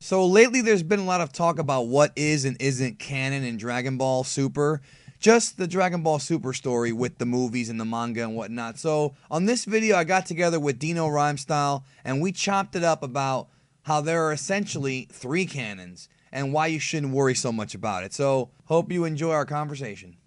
So lately there's been a lot of talk about what is and isn't canon in Dragon Ball Super. Just the Dragon Ball Super story with the movies and the manga and whatnot. So on this video I got together with Dino Rhymestyle and we chopped it up about how there are essentially 3 canons and why you shouldn't worry so much about it. So hope you enjoy our conversation.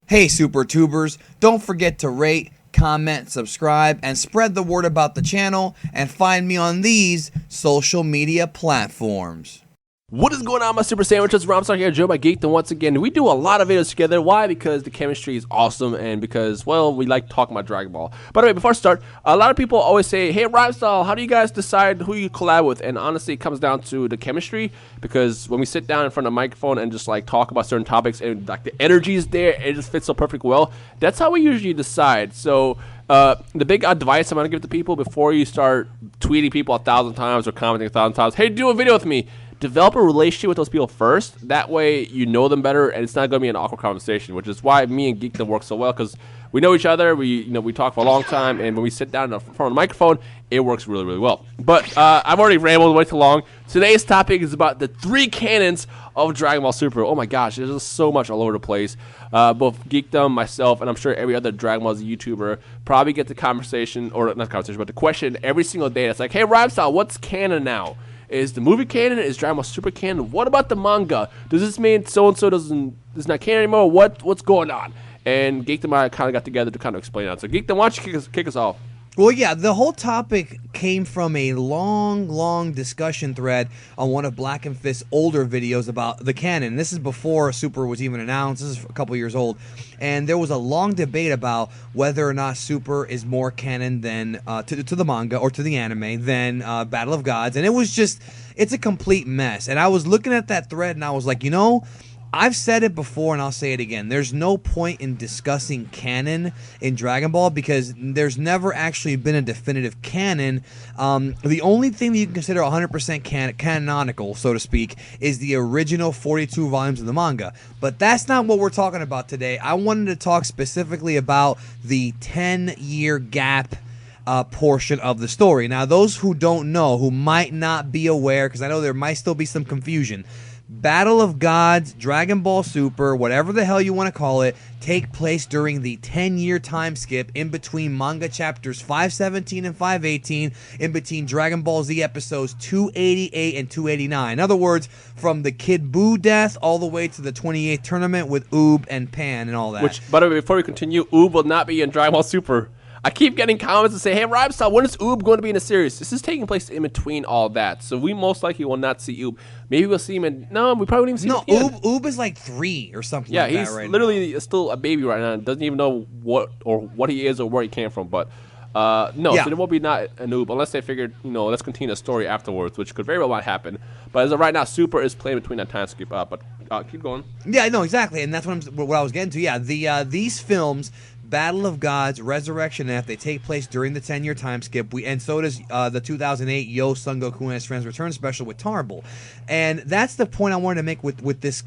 Hey Super Tubers, don't forget to rate, comment, subscribe, and spread the word about the channel, and find me on these social media platforms. What is going on, my super sandwiches? Rhymestocks here, Joe by Geeked, and once again, we do a lot of videos together. Why? Because the chemistry is awesome, and because, well, we like talking about Dragon Ball. By the way, before I start, a lot of people always say, hey, Rhymestyle, how do you guys decide who you collab with? And honestly, it comes down to the chemistry, because when we sit down in front of a microphone and just like talk about certain topics, and like the energy is there, it just fits so perfectly well. That's how we usually decide. So the big advice I'm going to give to people before you start tweeting people 1,000 times or commenting 1,000 times, hey, do a video with me. Develop a relationship with those people first. That way you know them better, and it's not going to be an awkward conversation, which is why me and Geekdom work so well, because we know each other. We talk for a long time, and when we sit down in front of the microphone, it works really, really well. But I've already rambled way too long. Today's topic is about the 3 canons of Dragon Ball Super. Oh my gosh, there's just so much all over the place. Both Geekdom, myself, and I'm sure every other Dragon Ball Z YouTuber probably get the conversation, or not the conversation, but the question every single day. It's like, hey, Rhymestyle, what's canon now? Is the movie canon? Is Dragon Ball Super canon? What about the manga? Does this mean so-and-so is not canon anymore? What's going on? And Geekdom and I kind of got together to kind of explain that. So Geekdom, why don't you kick us off? Well, yeah, the whole topic came from a long discussion thread on one of BLACKENFIST's older videos about the canon. This is before Super was even announced. This is a couple years old. And there was a long debate about whether or not Super is more canon than to the manga or to the anime than Battle of Gods. And it was just, it's a complete mess. And I was looking at that thread and I was like, you know, I've said it before and I'll say it again. There's no point in discussing canon in Dragon Ball because there's never actually been a definitive canon. The only thing that you can consider 100% canonical, so to speak, is the original 42 volumes of the manga. But that's not what we're talking about today. I wanted to talk specifically about the 10-year gap portion of the story. Now, those who don't know, who might not be aware, because I know there might still be some confusion, Battle of Gods, Dragon Ball Super, whatever the hell you want to call it, take place during the 10-year time skip in between manga chapters 517 and 518, in between Dragon Ball Z episodes 288 and 289. In other words, from the Kid Buu death all the way to the 28th tournament with Oob and Pan and all that. Which, by the way, before we continue, Oob will not be in Dragon Ball Super. I keep getting comments that say, hey, Rhymestyle, when is Oob going to be in the series? This is taking place in between all that. So we most likely will not see Oob. Maybe we'll see him in... No, we probably won't even see him. No, Oob is like 3 or something like that right now. Yeah, he's literally still a baby right now. Doesn't even know what he is or where he came from. But no, so there won't be not an Oob unless they figured, let's continue the story afterwards, which could very well not happen. But as of right now, Super is playing between that time skip. But keep going. Yeah, no, exactly. And that's what I was getting to. Yeah, these films... Battle of Gods, Resurrection F, they take place during the 10-year time skip. And so does the 2008 Yo Son Goku and His Friends Return special with Tarble. And that's the point I wanted to make with this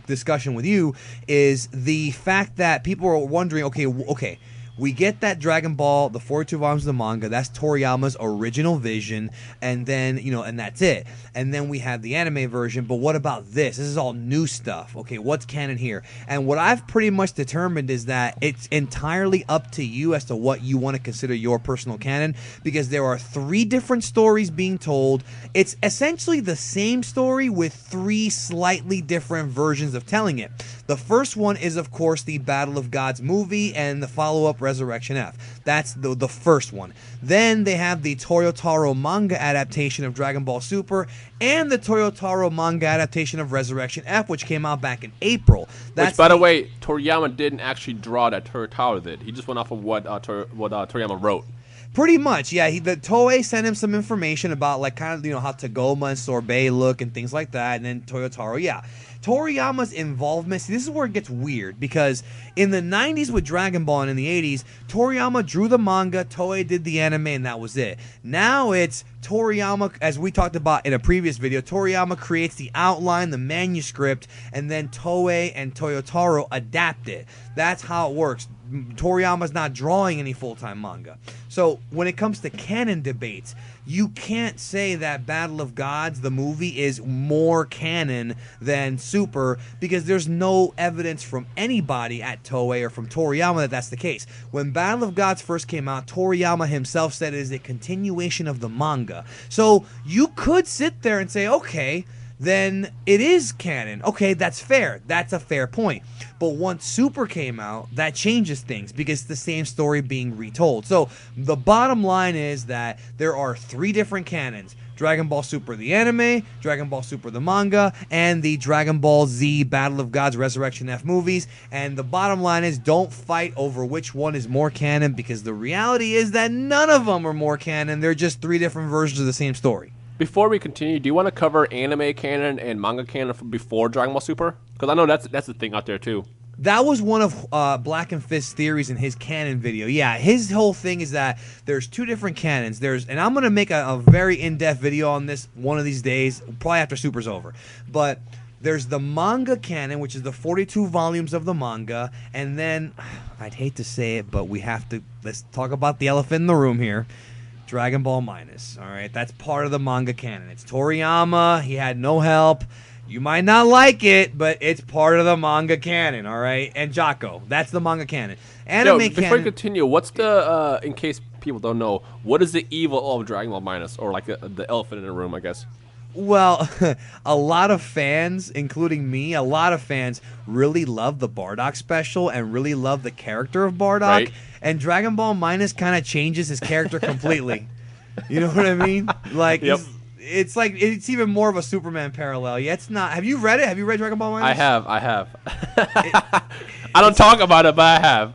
discussion with you, is the fact that people are wondering, okay, we get that Dragon Ball, the 42 volumes of the manga, that's Toriyama's original vision, and then, and that's it. And then we have the anime version, but what about this? This is all new stuff. Okay, what's canon here? And what I've pretty much determined is that it's entirely up to you as to what you want to consider your personal canon, because there are 3 different stories being told. It's essentially the same story with 3 slightly different versions of telling it. The first one is, of course, the Battle of Gods movie and the follow-up Resurrection F. That's the first one. Then they have the Toyotaro manga adaptation of Dragon Ball Super and the Toyotaro manga adaptation of Resurrection F, which came out back in April. Which, by the way, Toriyama didn't actually draw that. Toyotaro did. He just went off of what Toriyama wrote. Pretty much, yeah. The Toei sent him some information about, like, kind of, how Tagoma and Sorbet look and things like that, and then Toyotaro, yeah. Toriyama's involvement, see, this is where it gets weird, because in the 90s with Dragon Ball and in the 80s, Toriyama drew the manga, Toei did the anime, and that was it. Now it's Toriyama, as we talked about in a previous video, Toriyama creates the outline, the manuscript, and then Toei and Toyotaro adapt it. That's how it works. Toriyama's not drawing any full-time manga. So when it comes to canon debates, you can't say that Battle of Gods, the movie, is more canon than Super, because there's no evidence from anybody at Toei or from Toriyama that that's the case. When Battle of Gods first came out, Toriyama himself said it is a continuation of the manga. So you could sit there and say, okay, then it is canon. Okay, that's fair. That's a fair point. But once Super came out, that changes things because it's the same story being retold. So the bottom line is that there are 3 different canons. Dragon Ball Super the anime, Dragon Ball Super the manga, and the Dragon Ball Z Battle of Gods Resurrection F movies. And the bottom line is, don't fight over which one is more canon, because the reality is that none of them are more canon. They're just 3 different versions of the same story. Before we continue, do you want to cover anime canon and manga canon from before Dragon Ball Super? Because I know that's the thing out there too. That was one of BLACKENFIST's theories in his canon video. Yeah, his whole thing is that there's 2 different canons. And I'm going to make a very in-depth video on this one of these days, probably after Super's over. But there's the manga canon, which is the 42 volumes of the manga. And then, I'd hate to say it, but let's talk about the elephant in the room here. Dragon Ball Minus, all right? That's part of the manga canon. It's Toriyama. He had no help. You might not like it, but it's part of the manga canon, all right? And Jocko, that's the manga canon. Anime canon. Before we continue, what's the, in case people don't know, what is the evil of Dragon Ball Minus? Or like the elephant in the room, I guess. Well, a lot of fans, including me, a lot of fans really love the Bardock special and really love the character of Bardock. Right. And Dragon Ball Minus kind of changes his character completely. You know what I mean? Like, yep. It's like, it's even more of a Superman parallel. Yeah, it's not. Have you read it? Have you read Dragon Ball Minus? I have. I don't talk about it, but I have.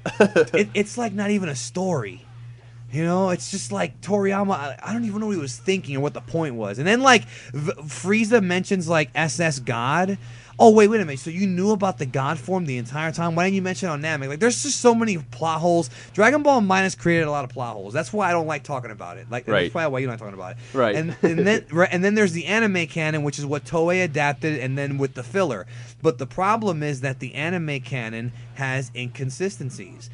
It's like not even a story. You know, it's just like Toriyama, I don't even know what he was thinking or what the point was. And then, like, Frieza mentions, like, SS God. Oh, wait a minute. So you knew about the God form the entire time? Why didn't you mention it on Namek? Like, there's just so many plot holes. Dragon Ball Minus created a lot of plot holes. That's why I don't like talking about it. Like, right. That's probably why you're not talking about it. Right. And then there's the anime canon, which is what Toei adapted, and then with the filler. But the problem is that the anime canon has inconsistencies.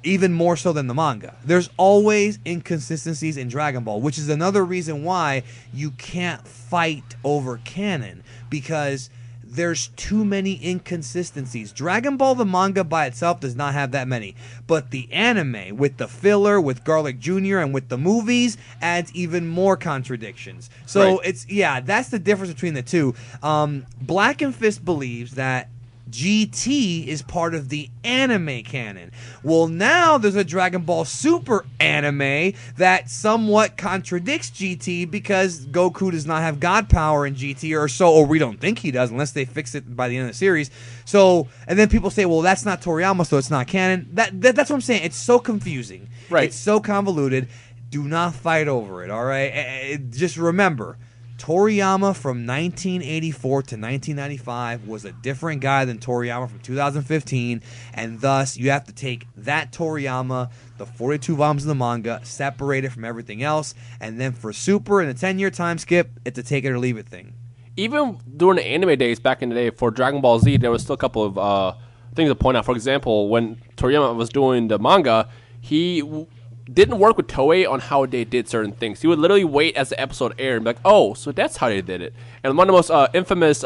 Even more so than the manga. There's always inconsistencies in Dragon Ball, which is another reason why you can't fight over canon, because there's too many inconsistencies. Dragon Ball, the manga by itself, does not have that many. But the anime, with the filler, with Garlic Jr., and with the movies, adds even more contradictions. So right. That's the difference between the two. BLACKENFIST believes that GT is part of the anime canon. Well, now there's a Dragon Ball Super anime that somewhat contradicts GT, because Goku does not have God power in GT, or we don't think he does, unless they fix it by the end of the series. So, and then people say, well, that's not Toriyama, so it's not canon. That's what I'm saying. It's so confusing. Right. It's so convoluted. Do not fight over it, all right? Just remember, Toriyama from 1984 to 1995 was a different guy than Toriyama from 2015, and thus you have to take that Toriyama, the 42 volumes of the manga, separate it from everything else, and then for Super in a 10-year time skip, it's a take it or leave it thing. Even during the anime days back in the day for Dragon Ball Z, there was still a couple of things to point out. For example, when Toriyama was doing the manga, he didn't work with Toei on how they did certain things. He would literally wait as the episode aired and be like, oh, so that's how they did it. And one of the most infamous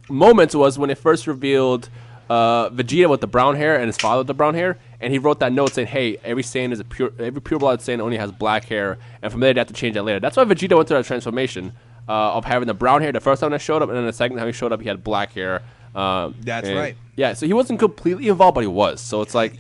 moments was when they first revealed Vegeta with the brown hair and his father with the brown hair, and he wrote that note saying, hey, every pure-blooded Saiyan only has black hair, and from there they have to change that later. That's why Vegeta went through that transformation of having the brown hair the first time that showed up, and then the second time he showed up, he had black hair. That's right. Yeah, so he wasn't completely involved, but he was. So it's like,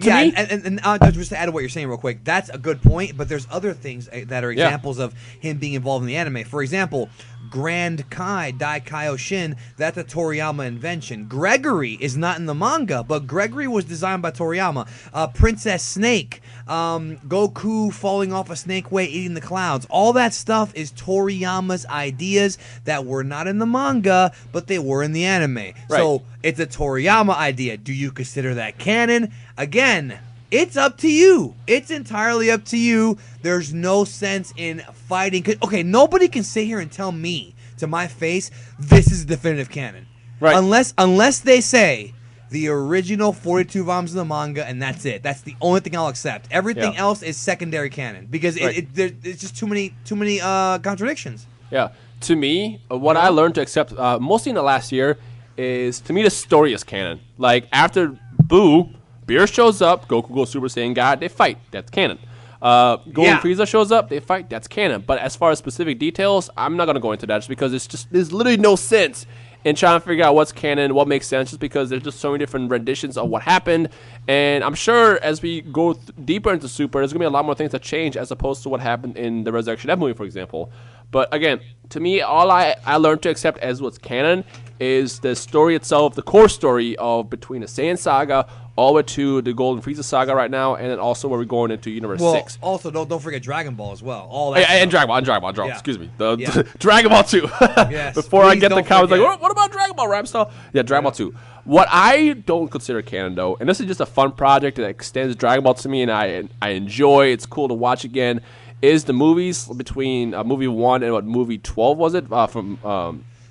and just to add to what you're saying real quick, that's a good point, but there's other things that are examples of him being involved in the anime. For example, Grand Kai, Dai Kaioshin, that's a Toriyama invention. Gregory is not in the manga, but Gregory was designed by Toriyama. Princess Snake, Goku falling off a snake way, eating the clouds. All that stuff is Toriyama's ideas that were not in the manga, but they were in the anime. Right. So it's a Toriyama idea. Do you consider that canon? Again, it's up to you. It's entirely up to you. There's no sense in fighting. Okay, nobody can sit here and tell me to my face this is definitive canon. Right. Unless they say the original 42 volumes of the manga, and that's it. That's the only thing I'll accept. Everything else is secondary canon because it's just too many contradictions. Yeah. To me, what I learned to accept mostly in the last year is, to me, the story is canon. Like, after Boo, Beer shows up, Goku goes Super Saiyan God, they fight. That's canon. Golden Frieza shows up, they fight. That's canon. But as far as specific details, I'm not going to go into that just because there's literally no sense in trying to figure out what's canon, what makes sense, just because there's just so many different renditions of what happened. And I'm sure as we go deeper into Super, there's going to be a lot more things that change as opposed to what happened in the Resurrection F movie, for example. But again, to me, all I learned to accept as what's canon is the story itself, the core story of between the Saiyan Saga all the way to the Golden Frieza Saga right now, and then also where we're going into Universe 6. Also, don't forget Dragon Ball as well. All that and Dragon Ball, excuse me. Dragon Ball 2. Yes, before I get the comments like, what about Dragon Ball, Ramstar? Yeah, Dragon Ball 2. What I don't consider canon, though, and this is just a fun project that extends Dragon Ball to me, and I enjoy, it's cool to watch again, is the movies between movie 1 and what movie 12 was it? From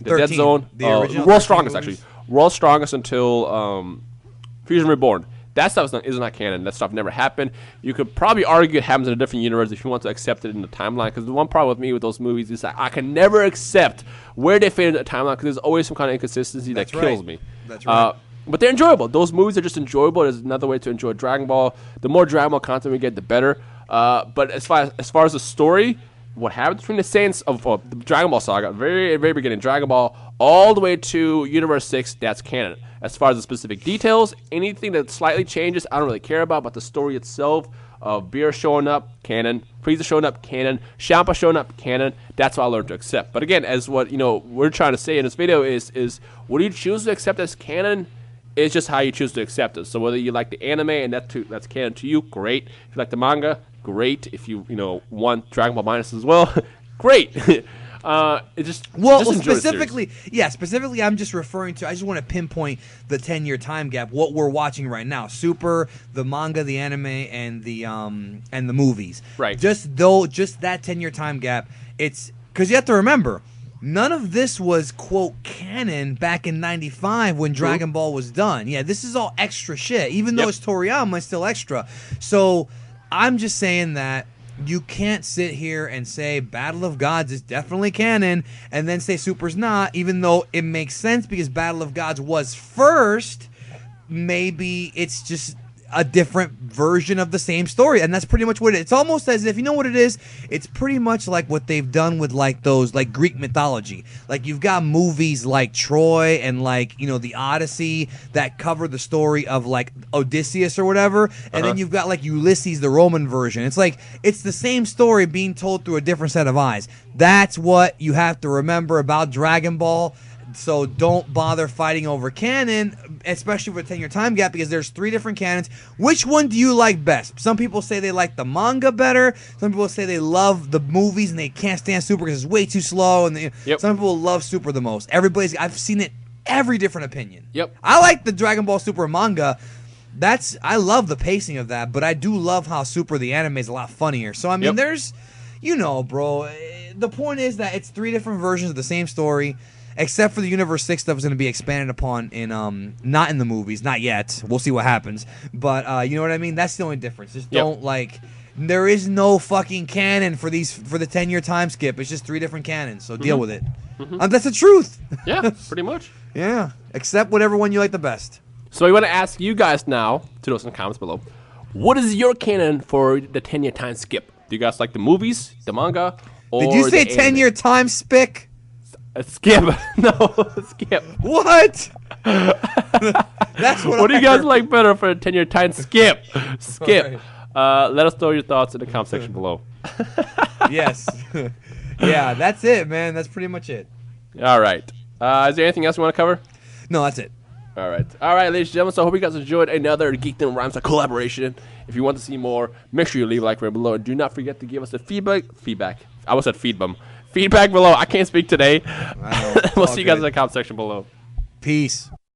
the Dead Zone. The original World's Strongest, movies? Actually. World's Strongest until Fusion Reborn. That stuff is not canon. That stuff never happened. You could probably argue it happens in a different universe if you want to accept it in the timeline. Because the one problem with me with those movies is that I can never accept where they fit into the timeline because there's always some kind of inconsistency that kills me. That's right. But they're enjoyable. Those movies are just enjoyable. There's another way to enjoy Dragon Ball. The more Dragon Ball content we get, the better. But as far as the story, what happened between the Saints of the Dragon Ball saga, very, very beginning, Dragon Ball, all the way to Universe 6, that's canon. As far as the specific details, anything that slightly changes, I don't really care about, but the story itself of Beer showing up, canon, Frieza showing up, canon, Champa showing up, canon, that's what I learned to accept. But again, as what we're trying to say in this video is what you choose to accept as canon is just how you choose to accept it. So whether you like the anime and that's canon to you, great. If you like the manga, great. If you want Dragon Ball Minus as well, great. It just specifically I'm just referring to, I just want to pinpoint the 10-year time gap, what we're watching right now. Super, the manga, the anime, and the movies. Right. Just that 10-year time gap, it's because you have to remember, none of this was, quote, canon back in 95 when Dragon Ball was done. Yeah, this is all extra shit. Even though it's Toriyama, it's still extra. So I'm just saying that you can't sit here and say Battle of Gods is definitely canon and then say Super's not, even though it makes sense because Battle of Gods was first. Maybe it's just a different version of the same story, and that's pretty much what it is. It's almost as if, you know what it is? It's pretty much like what they've done with like those like Greek mythology. Like you've got movies like Troy and like the Odyssey that cover the story of like Odysseus or whatever, and then you've got like Ulysses, the Roman version. It's like it's the same story being told through a different set of eyes. That's what you have to remember about Dragon Ball. So don't bother fighting over canon, especially with a 10-year time gap, because there's 3 different canons. Which one do you like best? Some people say they like the manga better. Some people say they love the movies and they can't stand Super because it's way too slow. And some people love Super the most. I've seen it every different opinion. Yep. I like the Dragon Ball Super manga. I love the pacing of that, but I do love how Super the anime is a lot funnier. So I mean, there's, bro. The point is that it's 3 different versions of the same story. Except for the Universe 6 stuff is going to be expanded upon in not in the movies, not yet. We'll see what happens. But you know what I mean? That's the only difference. Just don't there is no fucking canon for the 10-year time skip. It's just 3 different canons. So deal with it. That's the truth. Yeah, pretty much. Yeah. Accept whatever one you like the best. So we want to ask you guys now to those in the comments below. What is your canon for the 10-year time skip? Do you guys like the movies, the manga, or did you say 10-year time spick? Skip. No, skip. What? That's what do you guys like better for a 10-year time skip? Skip. Right. Let us know your thoughts in the comment section below. Yes. Yeah, that's it, man. That's pretty much it. All right. Is there anything else you want to cover? No, that's it. All right, ladies and gentlemen, so I hope you guys enjoyed another Geekdom Rhymes collaboration. If you want to see more, make sure you leave a like right below. And do not forget to give us a feedback. I almost said feedback below. I can't speak today. We'll see you guys in the comment section below. Peace.